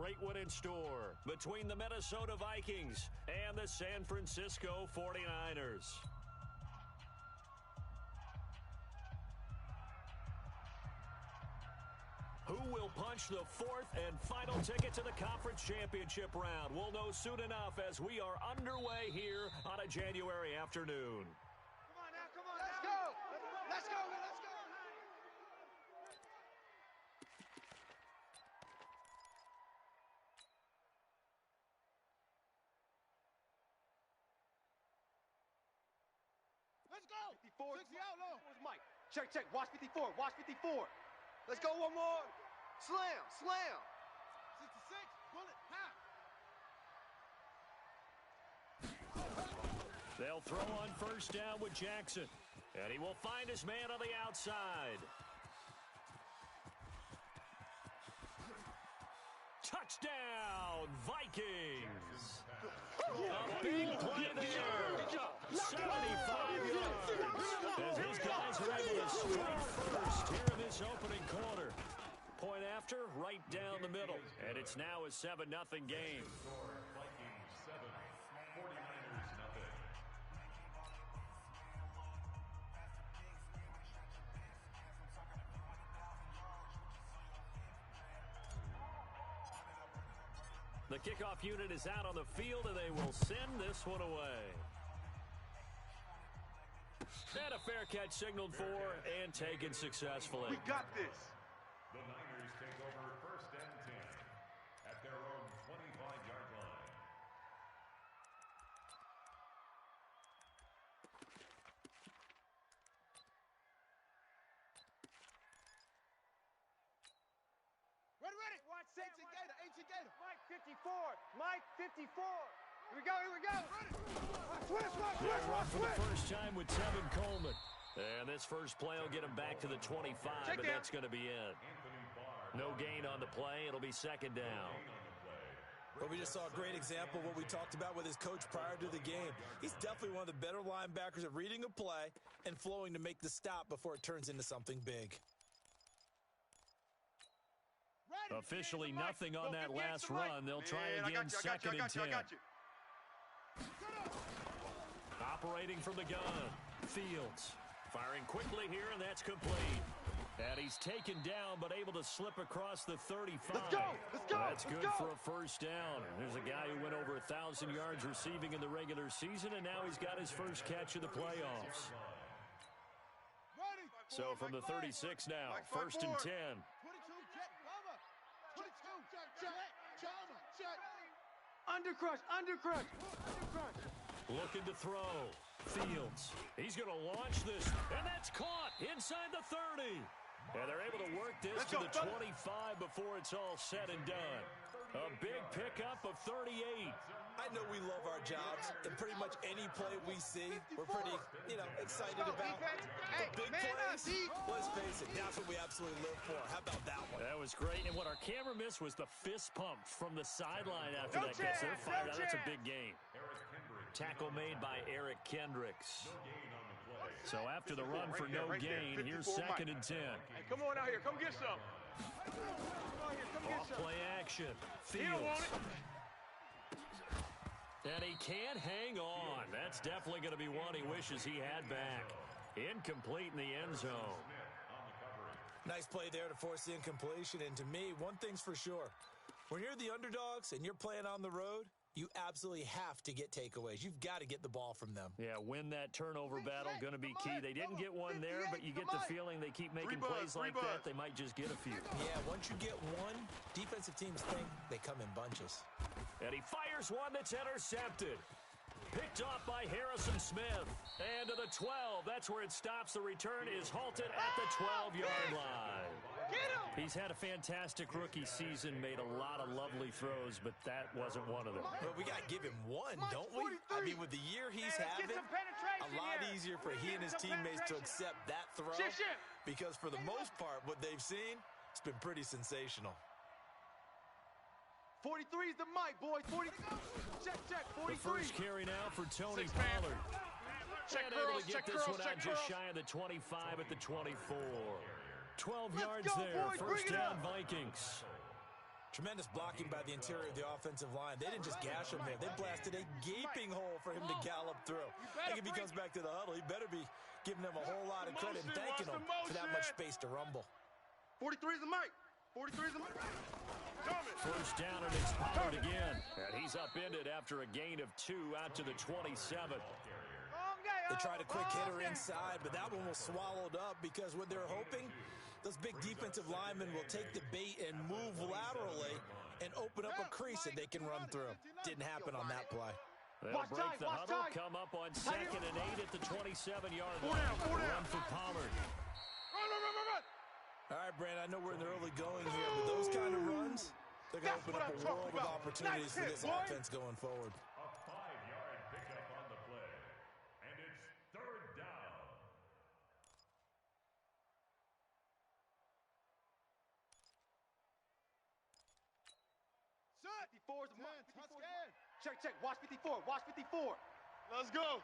great one in store between the Minnesota Vikings and the San Francisco 49ers. Who will punch the fourth and final ticket to the conference championship round? We'll know soon enough as we are underway here on a January afternoon. Come on now, come on. Let's go. Let's go, man. Let's go. Let's go. 54. 60 out low. Where's Mike? Check, check. Watch 54. Watch 54. Let's go one more. Slam, slam. 66. Bullet, half. They'll throw on first down with Jackson. And he will find his man on the outside. Touchdown, Vikings. A big play there. 75 yards. As these guys are able to strike first here in this opening quarter. Point after, right down the middle. And it's now a 7-0 game. Vikings 7, 49ers nothing. The kickoff unit is out on the field, and they will send this one away. And a fair catch signaled for and taken successfully. We got this. The Niners take over first and 10 at their own 25-yard line. Ready, ready. Watch Ancient Gator, Ancient Gator. Mike 54. Mike 54. Here we go, here we go. Switch, Run for the first time with Tevin Coleman. And this first play will get him back to the 25, but that's going to be it. No gain on the play. It'll be second down. Well, we just saw a great example of what we talked about with his coach prior to the game. He's definitely one of the better linebackers at reading a play and flowing to make the stop before it turns into something big. Officially nothing on that last run. They'll try again, second and 10. Operating from the gun, Fields. Firing quickly here, and that's complete. And he's taken down, but able to slip across the 35. Let's go! Let's go! That's good for a first down. There's a guy who went over 1,000 yards receiving in the regular season, and now he's got his first catch in the playoffs. So from the 36 now, first and 10. 22, check, cover. 22, check. Undercrush, undercrush. Looking to throw. Fields. He's going to launch this, and that's caught inside the 30. And they're able to work this to the 25 before it's all said and done. A big pickup of 38. I know we love our jobs, and pretty much any play we see, we're pretty, excited about. The big plays, let's face it, that's what we absolutely live for. How about that one? That was great, and what our camera missed was the fist pump from the sideline after that catch. They're fired out. That's a big gain. Tackle made by Eric Kendricks. So after the run for no gain, here's second and 10. Hey, come on out here. Come get some. Off play action. Fields. And he can't hang on. That's definitely going to be one he wishes he had back. Incomplete in the end zone. Nice play there to force the incompletion. And to me, one thing's for sure. When you're the underdogs and you're playing on the road, you absolutely have to get takeaways. You've got to get the ball from them. Yeah, win that turnover battle, going to be key. They didn't get one there, but you get the feeling they keep making plays like that. They might just get a few. Yeah, once you get one, defensive teams think they come in bunches. And he fires one that's intercepted. Picked off by Harrison Smith. And to the 12. That's where it stops. The return is halted at the 12-yard line. He's had a fantastic rookie season, made a lot of lovely throws, but that wasn't one of them. But we got to give him one, don't we? I mean, with the year he's having, a lot easier for he and his teammates to accept that throw. Because for the most part, what they've seen, it's been pretty sensational. 43 is the mic, boys. 40. Check, 43. The first carry now for Tony Pollard. Check, and able to get this one out just shy of the 25 at the 24. 12 yards there. First down, Vikings. Tremendous blocking by the interior of the offensive line. They didn't just gash him there. They blasted a gaping hole for him to gallop through. I think if he comes back to the huddle, he better be giving them a whole lot of credit and thanking them for that much space to rumble. 43 is the mic. 43 is the mic. First down, and it's Pollard again. And he's upended after a gain of 2 out to the 27. They tried a quick hitter inside, but that one was swallowed up because what they're hoping, those big defensive linemen will take the bait and move laterally and open up a crease that they can run through. Didn't happen on that play. They'll break the huddle, come up on 2nd and 8 at the 27-yard line. Run for Pollard. All right, Brandon, I know we're in the early going here, but those kind of runs, they're going to open up a world of opportunities for this offense going forward. A 5-yard pickup on the play. And it's 3rd down. Shut. 54 is the mark. 54 check, check. Watch 54. Watch 54. Let's go.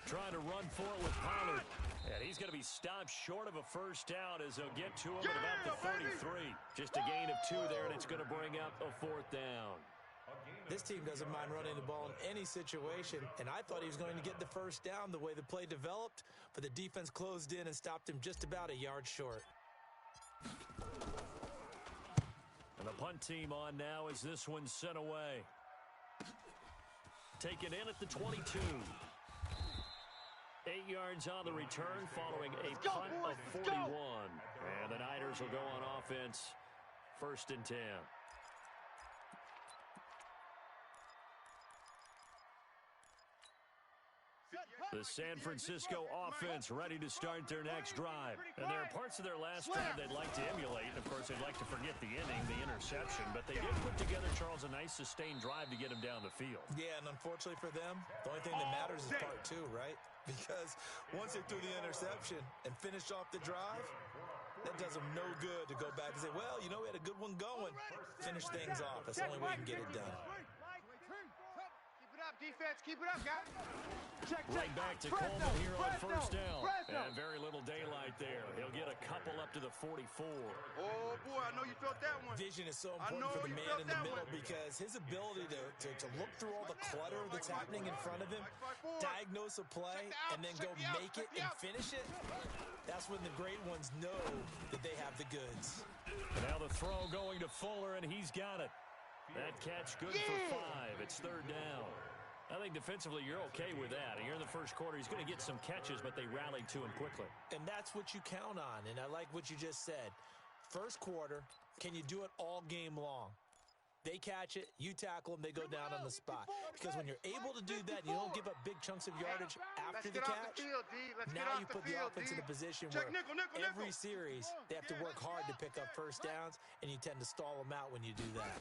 Trying to run for it with Pollard. And he's going to be stopped short of a first down as they'll get to him at about the 33. Just a gain of 2 there, and it's going to bring up a 4th down. This team doesn't mind running the ball in any situation, and I thought he was going to get the first down the way the play developed, but the defense closed in and stopped him just about a yard short. And the punt team on now as this one's sent away. Taken in at the 22. 8 yards on the return following a punt of 41. And the Niners will go on offense, 1st and 10. The San Francisco offense ready to start their next drive. And there are parts of their last drive they'd like to emulate. And, of course, they'd like to forget the inning, the interception. But they did put together, Charles, a nice sustained drive to get him down the field. Yeah, and unfortunately for them, the only thing that matters is part 2, right? Because once they threw the interception and finished off the drive, that does them no good to go back and say, well, you know, we had a good one going. Finish things off. That's the only way you can get it done. Keep it up, defense. Keep it up, guys. Check, right back to Coleman here on 1st down. And very little daylight there. He'll get a couple up to the 44. Oh, boy, I know you felt that one. Vision is so important for the man in the middle because his ability to look through all the clutter that's happening in front of him, diagnose a play, and then go make it and finish it, that's when the great ones know that they have the goods. Now the throw going to Fuller, and he's got it. That catch good for 5. It's 3rd down. I think defensively you're okay with that. And you're in the first quarter. He's going to get some catches, but they rallied to him quickly. And that's what you count on. And I like what you just said. First quarter, can you do it all game long? They catch it, you tackle them, they go down on the spot. Because when you're able to do that, you don't give up big chunks of yardage after the catch. Now you put the offense in a position where every series they have to work hard to pick up first downs, and you tend to stall them out when you do that.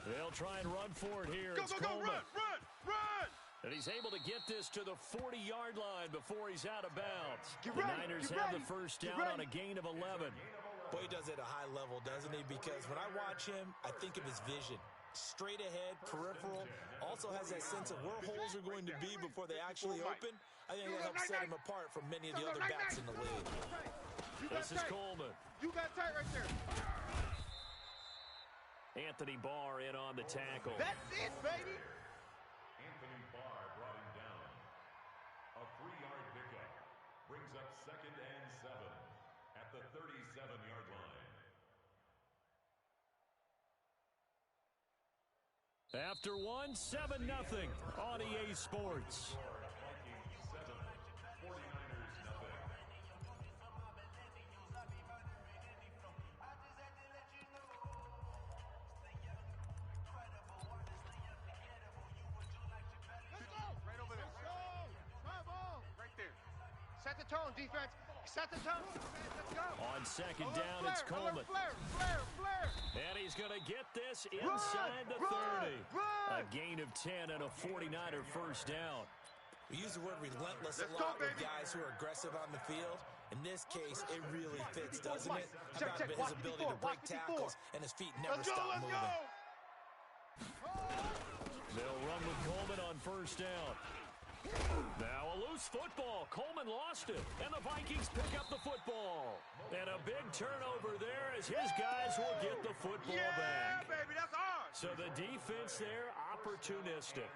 They'll try and run for it here. It's Coleman. Run! And he's able to get this to the 40-yard line before he's out of bounds. The Niners have the first down on a gain of 11. Boy, he does it at a high level, doesn't he? Because when I watch him, I think of his vision. Straight ahead, peripheral, also has that sense of where holes are going to be before they actually open. I think that helps set him apart from many of the other backs in the league. This is Coleman. You got tight right there. Anthony Barr in on the tackle. That's it, baby. Anthony Barr brought him down. A 3-yard pickup brings up 2nd and 7 at the 37-yard line. After one, 7-0 on EA Sports. Vikings 7, 49ers nothing. Right over there. Right there. Set the tone, defense. Set the tone. Let's go. On 2nd down, it's Coleman. Flare. And he's going to get this inside the 30. A gain of 10 and a 49er first down. We use the word relentless a lot with guys who are aggressive on the field. In this case, it really fits, doesn't it? How about his ability to break tackles and his feet never stop moving. They'll run with Coleman on first down. Now a loose football. Coleman lost it, and the Vikings pick up the football. And a big turnover there as his guys will get the football back. Yeah, baby, that's ours. So the defense there, opportunistic.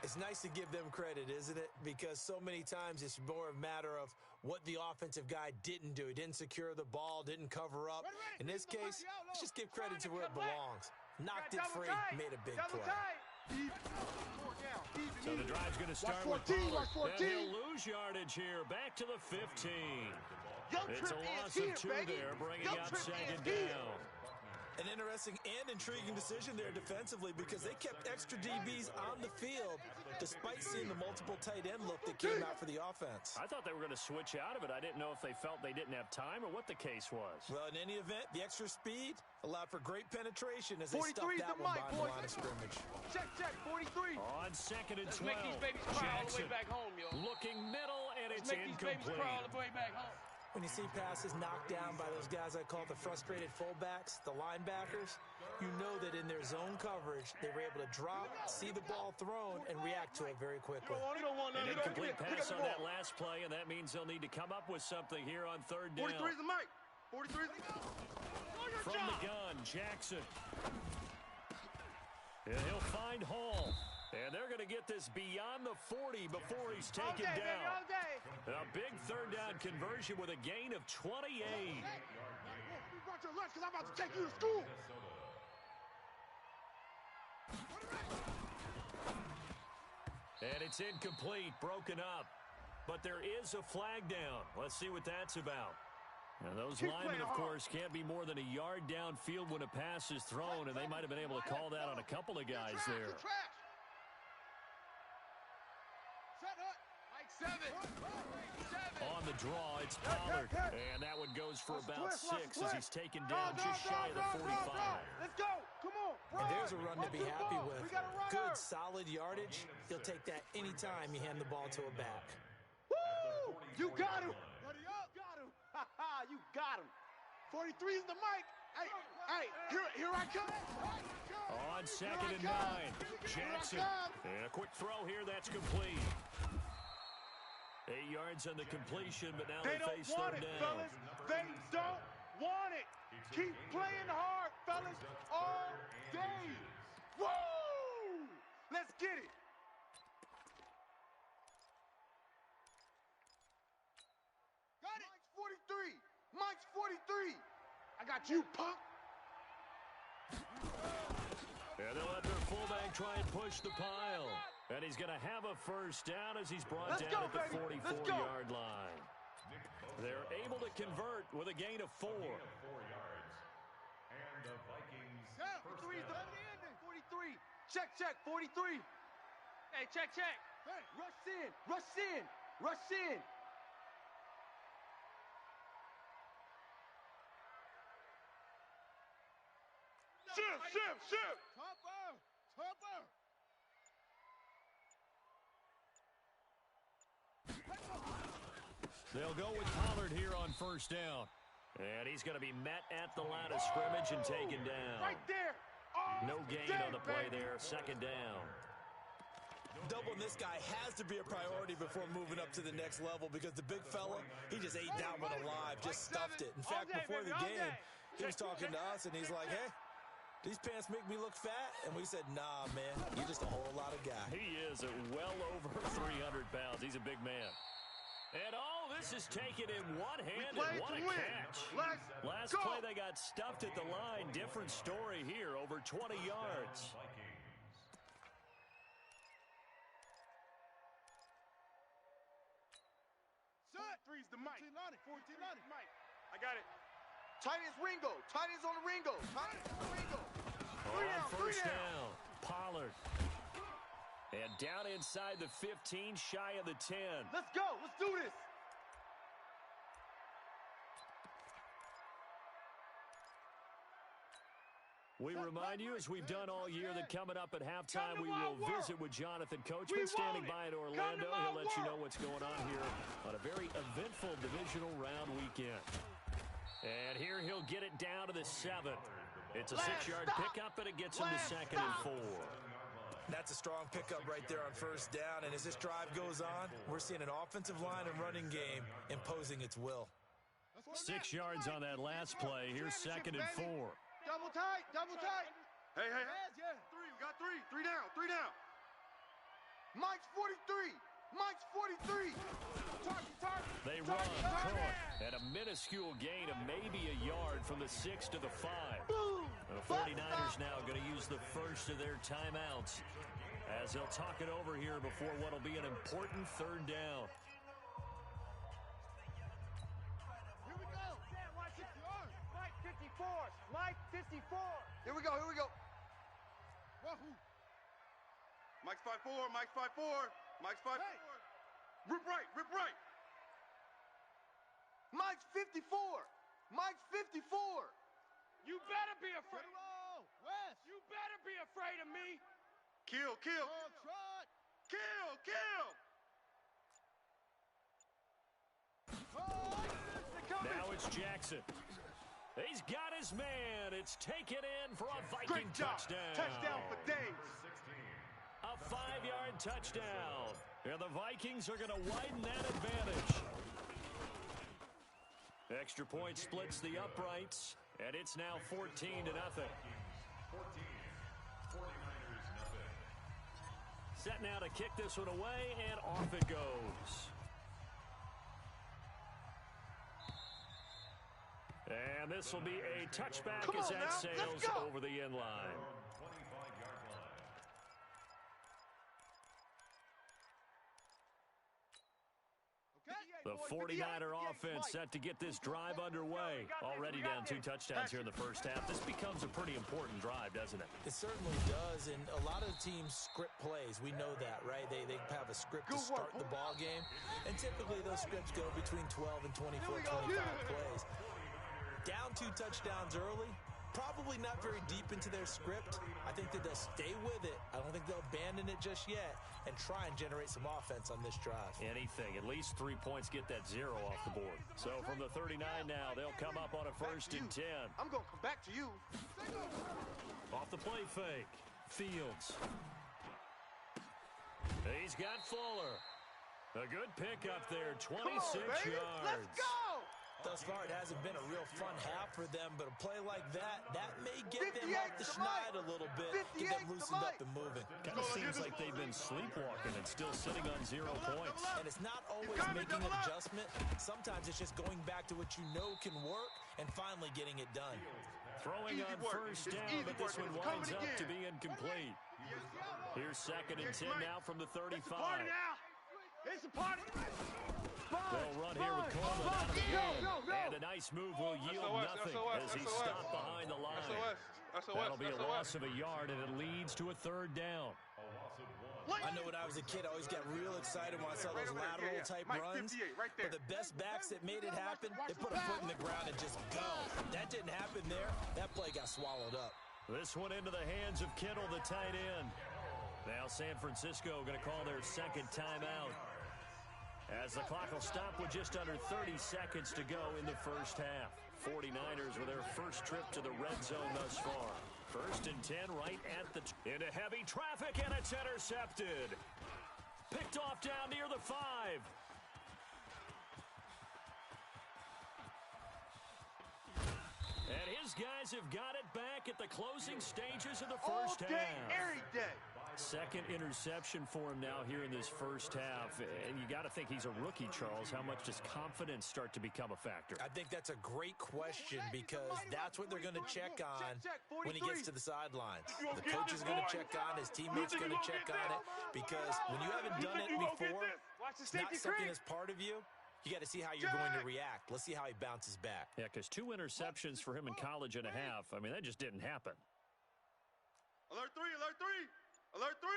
It's nice to give them credit, isn't it? Because so many times it's more a matter of what the offensive guy didn't do. He didn't secure the ball, didn't cover up. In this case, let's just give credit to where it belongs. Knocked it free, made a big play. So the drive's going to start with Pollard. And he'll lose yardage here. Back to the 15. It's a loss of 2 there, bringing up second down. An interesting and intriguing decision there defensively because they kept extra DBs on the field despite seeing the multiple tight end look that came out for the offense. I thought they were going to switch out of it. I didn't know if they felt they didn't have time or what the case was. Well, in any event, the extra speed allowed for great penetration as they stuffed that one behind the line of scrimmage. Check, 43. On second and 12. Make these babies crawl all the way back home, yo. Looking middle, and it's Make these babies incomplete. crawl all the way back home. When you see passes knocked down by those guys I call the frustrated fullbacks, the linebackers, you know that in their zone coverage, they were able to drop, see the ball thrown, and react to it very quickly. An incomplete pass on that last play, and that means they'll need to come up with something here on third down. 43 is the mic. 43 is the From the gun, Jackson. And he'll find Hall. And they're going to get this beyond the 40 before he's taken down. A big third down conversion with a gain of 28. Watch your lunch because I'm about to take you to school. And it's incomplete, broken up. But there is a flag down. Let's see what that's about. And those linemen, of course, can't be more than a yard downfield when a pass is thrown, and they might have been able to call that on a couple of guys there. On the draw, it's Pollard. And that one goes for about 6 as he's taken down just shy of the 45. Let's go. Come on. And there's a run to be happy with. Good, solid yardage. He'll take that anytime you hand the ball to a back. Woo! You got him. Got him. You got him. 43 is the mic. Hey, here I come. On second and 9, Jackson. And a quick throw here, that's complete. 8 yards on the completion, but now they face third down. Fellas. They don't want it. Keep playing hard, fellas, all day. Woo! Let's get it. Got it. Mike's 43. I got you, punk. And they'll let their fullback try and push the pile. And he's going to have a first down as he's brought down at the 44-yard line. They're able to convert with a gain of 4. And the Vikings first 43. Check, 43. Hey, check. Hey, rush in. Ship. Topper. They'll go with Pollard here on first down. And he's going to be met at the line of scrimmage and taken down. Right there. No gain on the play there. Second down. Doubling this guy has to be a priority before moving up to the next level because the big fella, he just ate that one alive, just stuffed it. In fact, before the game, he was talking to us, and he's like, hey, these pants make me look fat? And we said, nah, man, you're just a whole lot of guy. He is at well over 300 pounds. He's a big man. And all this is taken in one hand, and what a catch. Last play, they got stuffed at the line. Different story here, over 20 yards. Freeze the mic. 14 Mike. I got it. Tight as Ringo. On the Ringo. On first down, Pollard. And down inside the 15, shy of the 10. Let's go. Let's do this. We remind you, as we've done all year, that coming up at halftime, we will visit with Jonathan Coachman standing by in Orlando. He'll let you know what's going on here on a very eventful divisional round weekend. And here he'll get it down to the 7. It's a 6-yard pickup, and it gets him to second and 4. That's a strong pickup right there on first down, and as this drive goes on, we're seeing an offensive line and running game imposing its will. 6 yards on that last play. Here's 2nd and 4. Double tight, double tight. Hey, hey, hey. Three, we got three. Three down, three down. Mike's 43. Mike's 43. They run, Cook, at a minuscule gain of maybe a yard from the 6 to the 5. And the 49ers now going to use the first of their timeouts as they'll talk it over here before what will be an important 3rd down. Here we go. Mike 54. Mike 54. Here we go, here we go. Wahoo. Mike's 5'4", Mike's 5'4", Mike's 5'4". Hey. Rip right, rip right. Mike's 54. Mike's 54. You better be afraid. Wes. You better be afraid of me. Kill, kill. Kill, kill. Now it's Jackson. He's got his man. It's taken in for a Viking touchdown. Touchdown for days. A 5-yard touchdown. And the Vikings are going to widen that advantage. Extra point splits the uprights, and it's now 14-0. 14. 49ers nothing. Set now to kick this one away, and off it goes. And this will be a touchback as that sails over the end line. 25-yard line. The 49er offense set to get this drive underway. Already down 2 touchdowns here in the first half. This becomes a pretty important drive, doesn't it? It certainly does, and a lot of teams script plays. We know that, right? They have a script to start the ball game, and typically those scripts go between 12 and 24, 25 plays. Down 2 touchdowns early, probably not very deep into their script. I think that they'll stay with it. I don't think they'll abandon it just yet and try and generate some offense on this drive. Anything. At least 3 points get that 0 off the board. So from the 39 now, they'll come up on a 1st and 10. I'm going to come back to you. Off the play fake. Fields. He's got Fuller. A good pickup there. 26 yards. Let's go! Thus far, it hasn't been a real fun half for them, but a play like that may get them off the schneid a little bit, get them loosened up and moving. Kind of seems like they've been sleepwalking and still sitting on 0 points. And it's not always making an adjustment. Sometimes it's just going back to what you know can work and finally getting it done. Throwing on first down, but this one winds up to be incomplete. Here's 2nd and 10 now from the 35. It's a party. They'll run here with Coleman out of the game. And a nice move will yield nothing as he's stopped behind the line. That'll be a loss of a yard, and it leads to a 3rd down. I know when I was a kid, I always got real excited when I saw those lateral-type runs. But the best backs that made it happen, they put a foot in the ground and just go. That didn't happen there. That play got swallowed up. This one into the hands of Kittle, the tight end. Now San Francisco going to call their 2nd timeout, as the clock will stop with just under 30 seconds to go in the first half. 49ers with their first trip to the red zone thus far. 1st and 10 right at the... into heavy traffic, and it's intercepted. Picked off down near the 5. And his guys have got it back at the closing stages of the first half. All day, every day. 2nd interception for him now here in this first half. And you got to think he's a rookie, Charles. How much does confidence start to become a factor? I think that's a great question because that's what they're going to check on when he gets to the sidelines. The coach is going to check on, his teammates going to check on it, because when you haven't done it before, it's not something that's part of you. You got to see how you're going to react. Let's see how he bounces back. Yeah, because 2 interceptions for him in college and a half. I mean, that just didn't happen. Alert 3, alert 3. Alert 3!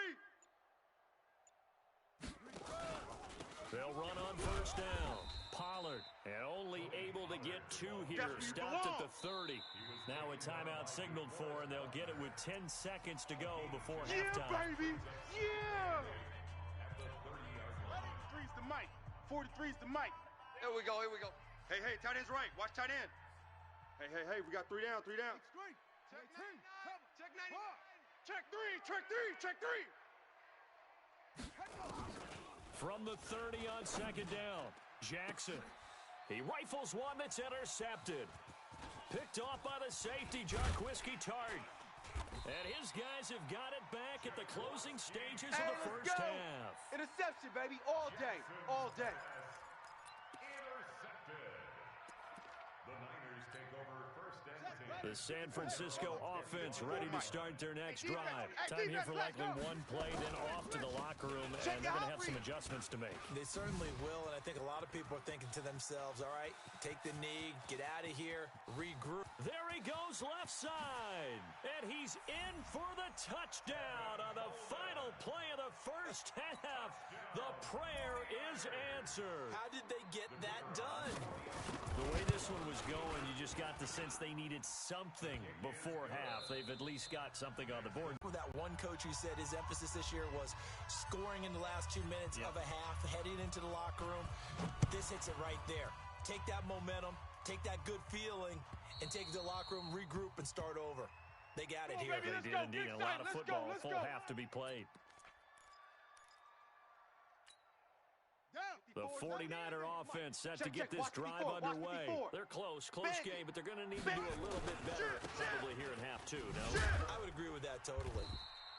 They'll run on first down. Pollard, and only able to get 2 here. Stopped at the 30. Now a timeout signaled for, and they'll get it with 10 seconds to go before halftime. Yeah, baby! Yeah! 43's the mic. 43's the mic. Here we go, here we go. Hey, hey, tight end's right. Watch tight end. Hey, hey, hey, we got 3 down, 3 down. Check 3. Check 90. Check 3, check 3, check 3. From the 30 on second down, Jackson. He rifles one that's intercepted. Picked off by the safety, Jarquiski Tart. And his guys have got it back at the closing stages of the first half. Interception, baby, all day, all day. Intercepted. The Niners take over first and 10. The San Francisco offense ready to start their next drive. Time here for likely one play, then off to the locker room, and they're going to have some adjustments to make. They certainly will, and I think a lot of people are thinking to themselves, all right, take the knee, get out of here, regroup. There he goes left side, and he's in for the touchdown on the final play of the first half. The prayer is answered. How did they get that done? The way this one was going, you just got the sense they needed something before half. They've at least got something on the board. That one coach who said his emphasis this year was scoring in the last 2 minutes of a half, heading into the locker room. This hits it right there. Take that momentum, take that good feeling, and take it to the locker room, regroup, and start over. They got it here. They did indeed. A lot of football, a full half to be played. The 49er offense set to get this drive underway. They're close game, but they're going to need to do a little bit better probably here in half two, no? I would agree with that totally.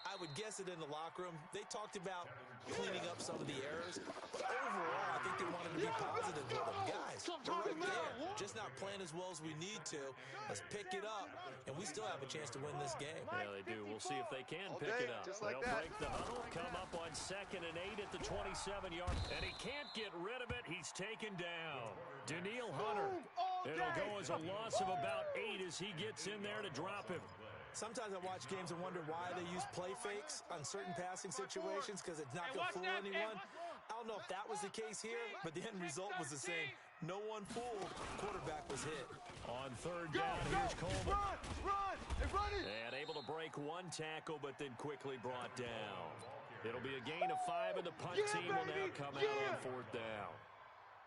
I would guess it in the locker room. They talked about cleaning up some of the errors, but overall, I think they wanted to be positive with them. Guys, we're right there, just not playing as well as we need to. Let's pick it up, and we still have a chance to win this game. Yeah, they do. We'll see if they can pick it up. They'll break the huddle, come up on 2nd and 8 at the 27-yard, and he can't get rid of it. He's taken down. Daniil Hunter. It'll go as a loss of about 8 as he gets in there to drop him. Sometimes I watch games and wonder why they use play fakes on certain passing situations because it's not going to fool anyone. I don't know if that was the case here, but the end result was the same. No one fooled. Quarterback was hit. On 3rd down, here's Coleman. Run it! And able to break one tackle, but then quickly brought down. It'll be a gain of 5, and the punt team will now come out on 4th down.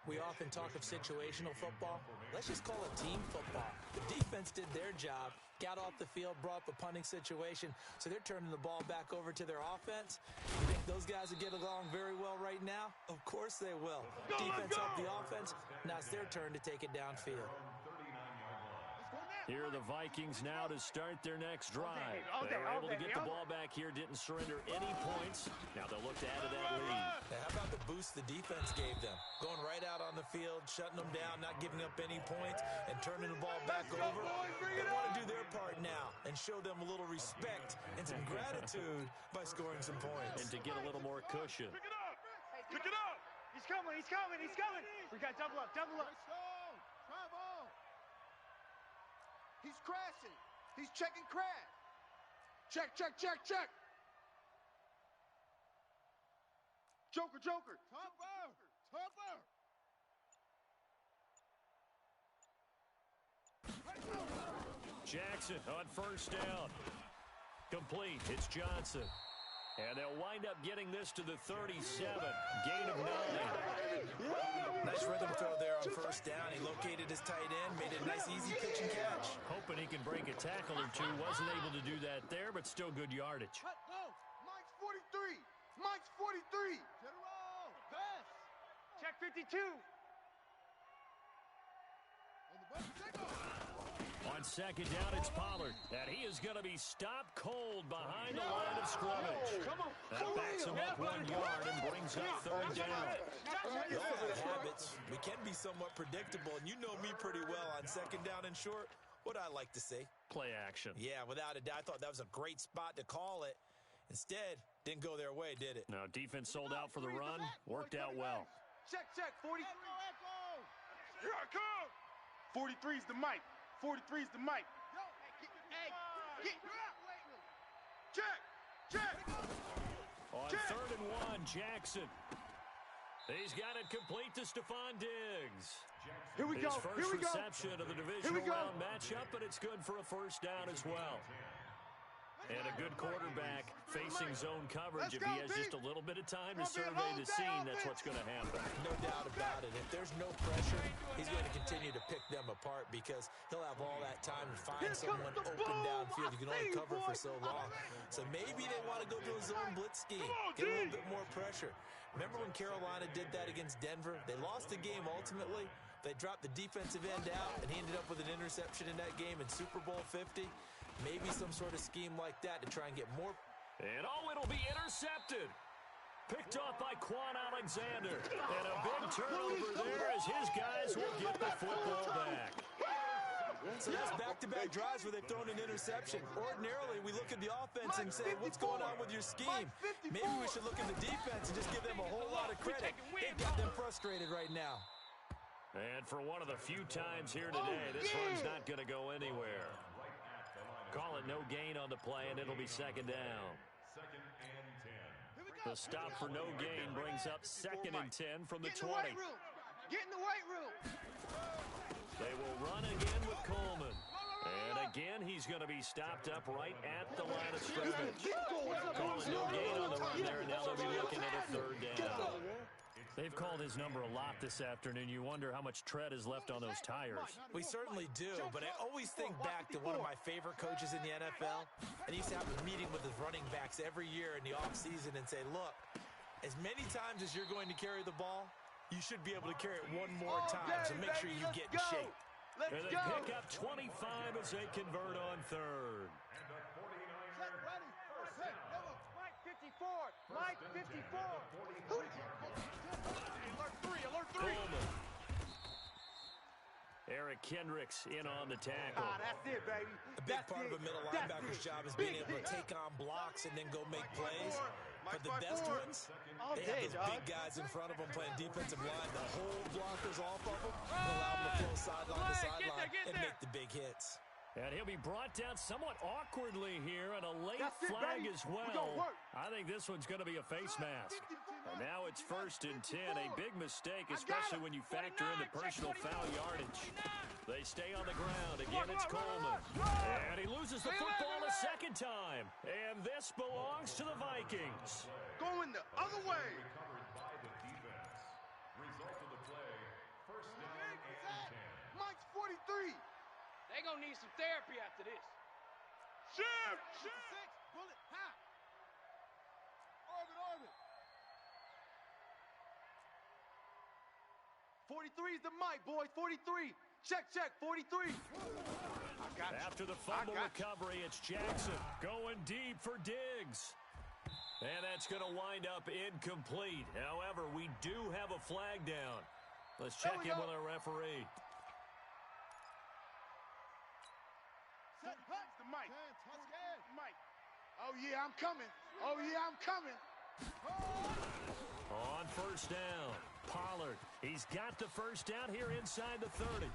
We often talk of situational football. Let's just call it team football. The defense did their job, got off the field, brought up a punting situation, so they're turning the ball back over to their offense. You think those guys will get along very well right now? Of course they will. Defense helped the offense. Now it's their turn to take it downfield. Here are the Vikings now to start their next drive. They were able to get the ball back here, didn't surrender any points. Now they'll look to add to that lead. Now, how about the boost the defense gave them? Going right out on the field, shutting them down, not giving up any points, and turning the ball back over. They want to do their part now and show them a little respect and some gratitude by scoring some points. And to get a little more cushion. Pick it up! Pick it up! He's coming! We got double up! He's crashing. He's checking crash. Check. Joker. Tupper. Jackson on 1st down. Complete. It's Johnson. And they'll wind up getting this to the 37. Gain of 9. Nice rhythm throw there on 1st down. He located his tight end, made it a nice, easy pitch and catch. Hoping he can break a tackle or two. Wasn't able to do that there, but still good yardage. Mike's 43. General. Pass. Check 52. On 2nd down, it's Pollard. And he is going to be stopped cold behind the line of scrimmage. That backs him up 1 yard and brings up 3rd down. Those are the habits. We can be somewhat predictable, and you know me pretty well on 2nd down and short. What I like to see. Play action. Yeah, without a doubt. I thought that was a great spot to call it. Instead, didn't go their way, did it? No, defense sold out for the run. Worked out well. Check. 43. Here I come! 43's the mic. 43's the mic. Check. On 3rd and 1, Jackson. He's got it complete to Stephon Diggs. Here we go. His first reception of the divisional round matchup, but it's good for a 1st down as well. And a good quarterback facing zone coverage. If he has just a little bit of time to survey the scene, that's what's going to happen. No doubt about it. If there's no pressure, he's going to continue to pick them apart because he'll have all that time to find someone open downfield. You can only cover for so long. So maybe they want to go to a zone blitz scheme, get a little bit more pressure. Remember when Carolina did that against Denver? They lost the game ultimately. They dropped the defensive end out, and he ended up with an interception in that game in Super Bowl 50. Maybe some sort of scheme like that to try and get more. And it'll be intercepted. Picked off by Quan Alexander. And a big turnover there as his guys will get the football back. So that's back-to-back drives where they've thrown an interception. Ordinarily, we look at the offense and say, what's going on with your scheme? Maybe we should look at the defense and just give them a whole lot of credit. They've got them frustrated right now. And for one of the few times here today, this one's not going to go anywhere. Call it no gain on the play, and it'll be second down. Second and 10. The stop for no gain brings up second and 10 from the 20. Get in the weight room. They will run again with Coleman. And again, he's going to be stopped up right at the line of scrimmage. Call it no gain on the run there, and now they'll be looking at a third down. They've called his number a lot this afternoon. You wonder how much tread is left on those tires. We certainly do, but I always think back to one of my favorite coaches in the NFL, and he used to have a meeting with his running backs every year in the offseason and say, look, as many times as you're going to carry the ball, you should be able to carry it one more time, so make sure you get in shape. And they pick up 25 as they convert on third. And the 49ers. Mike 54. Mike 54. Alert 3. Coleman. Eric Kendricks in on the tackle. That's it, baby. A big part of a middle linebacker's job is being able to take on blocks and then go make plays. But the best ones, they have those big guys in front of them playing defensive line that hold blockers off of them and allow them to flow sideline to sideline and make the big hits. And he'll be brought down somewhat awkwardly here, and a late flag as well. I think this one's going to be a face mask. And now it's 1st and 10, a big mistake, especially when you factor in the personal foul yardage. They stay on the ground. Again, it's Coleman. And he loses the football a second time. And this belongs to the Vikings. Going the other way. Recovered by the defense. Result of the play, first down and 10. Mike's 43. They gonna need some therapy after this. Shift. 6. Bullet. Hot. Orbit. 43 is the Mike, boys. 43. Check. 43. After the fumble recovery, it's Jackson going deep for Diggs. And that's going to wind up incomplete. However, we do have a flag down. Let's check in with our referee. Set. It's the Mike. Mike. Oh, yeah, I'm coming. On first down, Pollard. He's got the first down here inside the 30.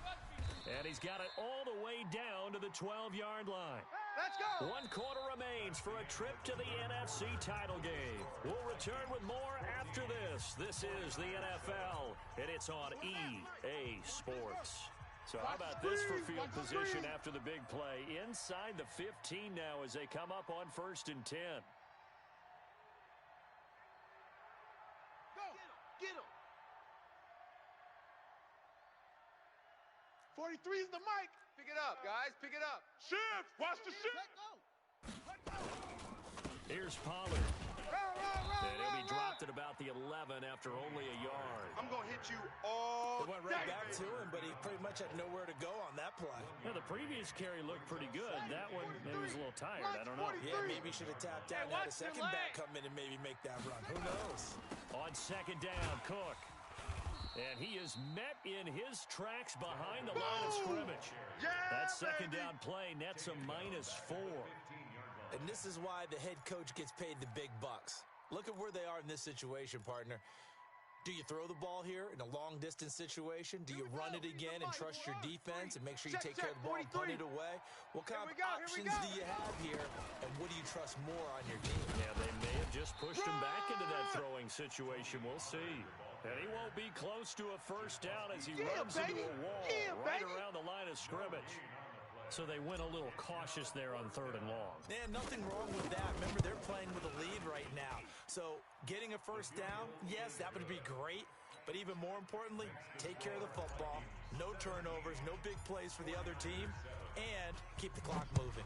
And he's got it all the way down to the 12-yard line. Let's go. 1 quarter remains for a trip to the NFC title game. We'll return with more after this. This is the NFL, and it's on EA Sports. So how about this for field position after the big play? Inside the 15 now as they come up on 1st and 10. Go. Get him. 43 is the Mike. Pick it up, guys. Pick it up. Shift. Watch the shift. Here's Pollard. And he'll be dropped at about the 11 after only a yard. I'm going to hit you all It went right back to him, but he pretty much had nowhere to go on that play. Yeah, the previous carry looked pretty good. That one, maybe was a little tired. I don't know. Yeah, maybe he should have tapped out and had a second back come in and maybe make that run. Who knows? On second down, Cook. And he is met in his tracks behind the line of scrimmage. Yeah, that second down play nets a -4. And this is why the head coach gets paid the big bucks. Look at where they are in this situation, partner. Do you throw the ball here in a long-distance situation? Do you run it again and trust your defense and make sure you take care of the ball and punt it away? What kind of options do you have here, and what do you trust more on your team? Yeah, they may have just pushed him back into that throwing situation. We'll see. And he won't be close to a first down as he runs into a wall right around the line of scrimmage. So they went a little cautious there on 3rd and long. Yeah, nothing wrong with that. Remember, they're playing with a lead right now. So getting a first down, yes, that would be great. But even more importantly, take care of the football. No turnovers, no big plays for the other team, and keep the clock moving.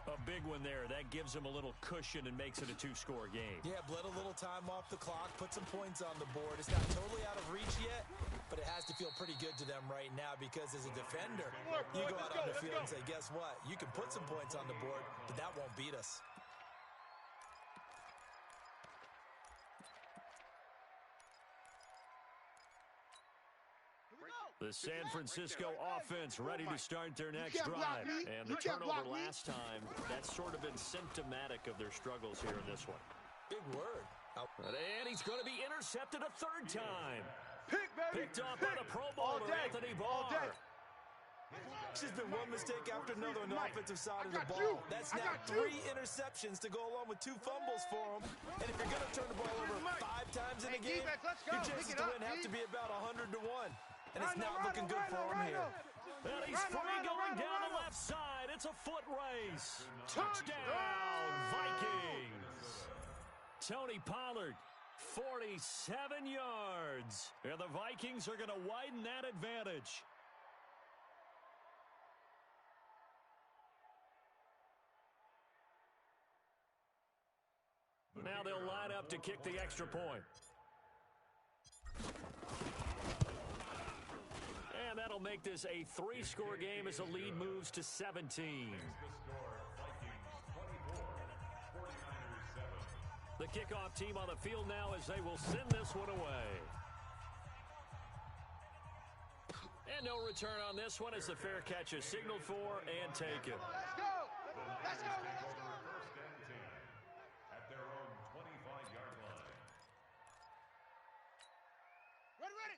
A big one there. That gives them a little cushion and makes it a two-score game. Yeah, bled a little time off the clock, put some points on the board. It's not totally out of reach yet, but it has to feel pretty good to them right now because as a defender, you go out on the field and say, guess what? You can put some points on the board, but that won't beat us. The San Francisco offense ready to start their next drive. And the turnover last time, that's sort of been symptomatic of their struggles here in this one. Big word. And he's going to be intercepted a third time. Picked off by the Pro Bowler, Anthony Barr. There's been one mistake after another on the offensive side of the ball. That's now 3 interceptions to go along with 2 fumbles for him. And if you're going to turn the ball over 5 times in a game, your chances to win have to be about 100 to 1. And it's not looking good for him here. And he's free going down the left side. It's a foot race. Touchdown, Vikings. Tony Pollard, 47 yards. And the Vikings are going to widen that advantage. Now they'll line up to kick the extra point. And that'll make this a 3-score game as the lead moves to 17. The kickoff team on the field now as they will send this one away. And no return on this one as the fair catch is signaled for and taken. Let's go! Let's go! Let's go! At their own 25-yard line.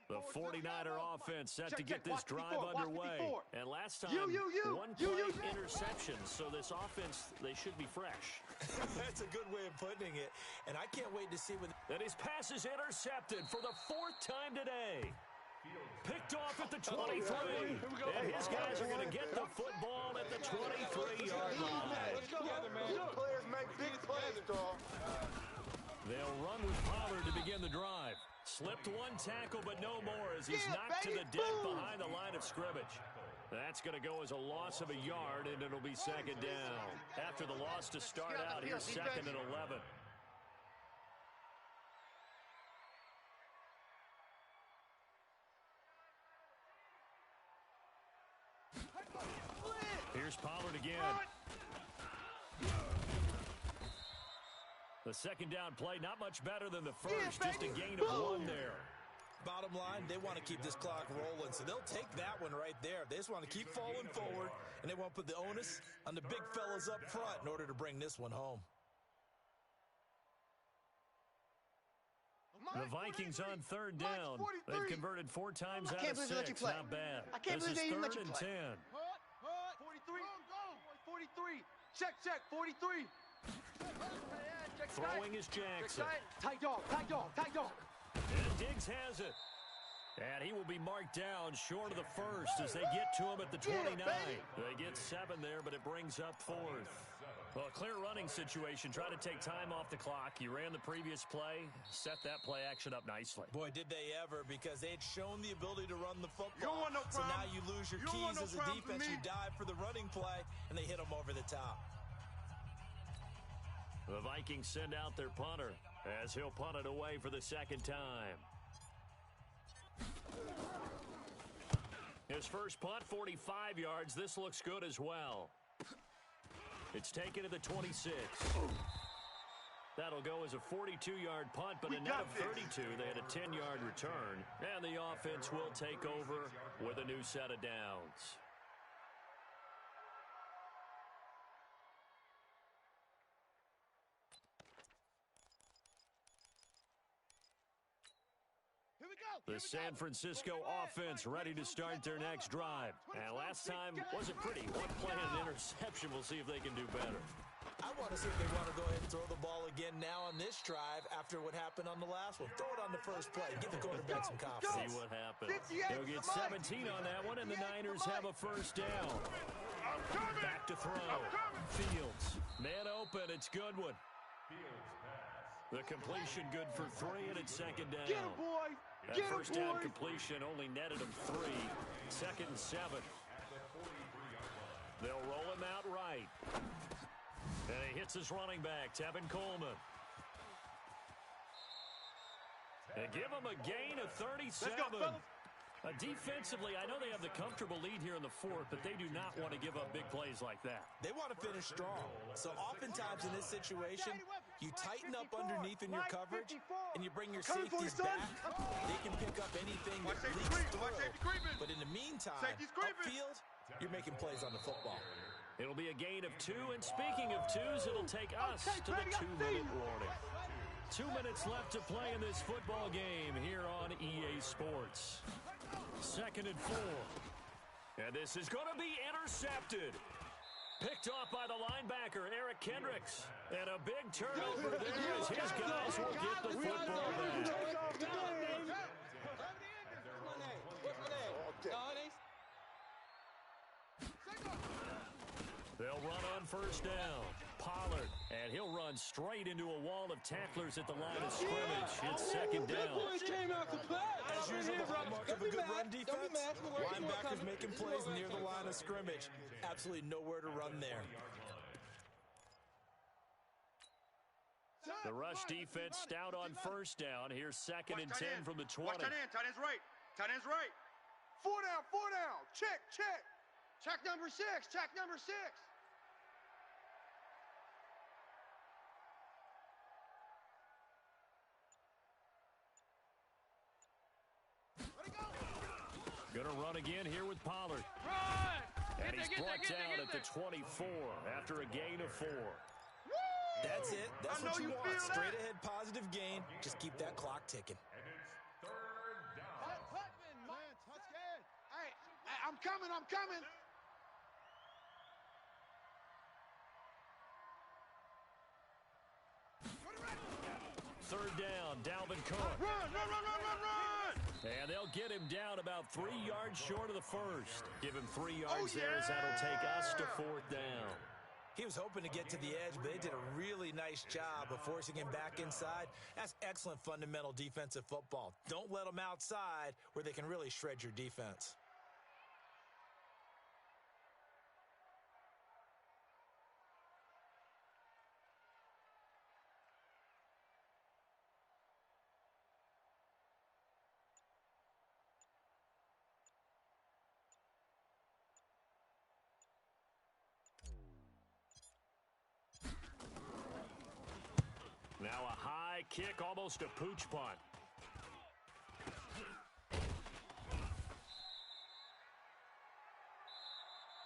The 49er offense set to get this drive underway. And last time, one play interception. So this offense, they should be fresh. That's a good way of putting it. And I can't wait to see when... And his pass is intercepted for the 4th time today. Picked off at the 23. And his guys are going to get the football at the 23-yard line. Let's go together, man. Players make big plays, dog. They'll run with Pollard to begin the drive. Slipped one tackle, but no more as he's knocked to the deck behind the line of scrimmage. That's going to go as a loss of a yard, and it'll be second down. After the loss to start out, here's second and 11. Here's Pollard again. The second down play, not much better than the first, just a gain of 1 there. Bottom line, they want to keep this clock rolling, so they'll take that one right there. They just want to keep falling forward, and they want to put the onus on the big fellas up front in order to bring this one home. The Vikings on third down. They've converted 4 times out of 6. Not bad. This is third and 10. 43. 43. Check, 43. Throwing is Jackson. Tight dog. And Diggs has it. And he will be marked down short of the first as they get to him at the 29. They get 7 there, but it brings up 4th. Well, a clear running situation. Try to take time off the clock. You ran the previous play, set that play action up nicely. Boy, did they ever, because they'd shown the ability to run the football. You don't want no so problem. now you lose your keys as a defense. You dive for the running play, and they hit them over the top. The Vikings send out their punter as he'll punt it away for the second time. His first punt, 45 yards. This looks good as well. It's taken to the 26. That'll go as a 42-yard punt, but a net of 32. They had a 10-yard return, and the offense will take over with a new set of downs. The San Francisco offense ready to start their next drive. And last time wasn't pretty. One play and an interception. We'll see if they can do better. I want to see if they want to go ahead and throw the ball again now on this drive after what happened on the last one. Throw it on the first play. Give the quarterback some confidence. See what happens. They'll get 17 on that one, and the Niners have a first down. Back to throw. Fields. Man open. It's Goodwin. The completion good for 3, and it's second down. Get him, boy. That first down completion only netted him 3. 2nd and 7. They'll roll him out right. And he hits his running back, Tevin Coleman. They give him a gain of 37. Let's go, fellas. Defensively, I know they have the comfortable lead here in the 4th, but they do not want to give up big plays like that. They want to finish strong. So oftentimes in this situation, you tighten up underneath in your coverage, and you bring your safeties back. They can pick up anything that leaks through. But in the meantime, upfield, you're making plays on the football. It'll be a gain of 2, and speaking of 2s, it'll take us to the 2-minute warning. 2 minutes left to play in this football game here on EA Sports. 2nd and 4. And this is going to be intercepted. Picked off by the linebacker, Eric Kendricks. And a big turnover there as his guys will get the football back. They'll run on 1st down. Pollard, and he'll run straight into a wall of tacklers at the line of scrimmage. It's 2nd down. As usual, the hallmark of a good run defense, linebackers making plays near the line of scrimmage. Absolutely nowhere to run there. The rush defense stout on 1st down. Here's 2nd and 10 from the 20. Watch tight end. Tight end's right. Tight end's right. 4 down. 4 down. Check. Check. Check number 6. Check number 6. Gonna run again here with Pollard. Run! And he's brought down at the 24 after a gain of 4. That's it. That's what you want. Straight ahead, positive gain. Just keep that clock ticking. And it's 3rd down. Hey, I'm coming. I'm coming. Third down, Dalvin Cook. Run. And they'll get him down about 3 yards short of the 1st. Give him 3 yards there as that'll take us to 4th down. He was hoping to get to the edge, but they did a really nice job of forcing him back inside. That's excellent fundamental defensive football. Don't let them outside where they can really shred your defense. Now a high kick, almost a pooch punt.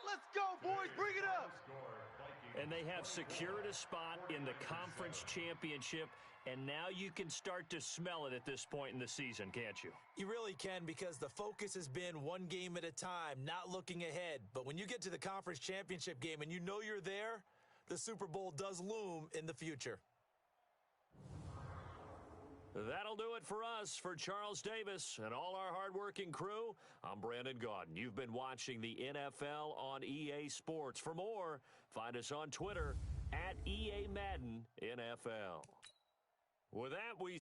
Let's go, boys. Bring it up. And they have secured a spot in the conference championship, and now you can start to smell it at this point in the season, can't you? You really can, because the focus has been one game at a time, not looking ahead. But when you get to the conference championship game and you know you're there, the Super Bowl does loom in the future. That'll do it for us. For Charles Davis and all our hardworking crew, I'm Brandon Gaudin. You've been watching the NFL on EA Sports. For more, find us on Twitter @EA Madden NFL. With that, we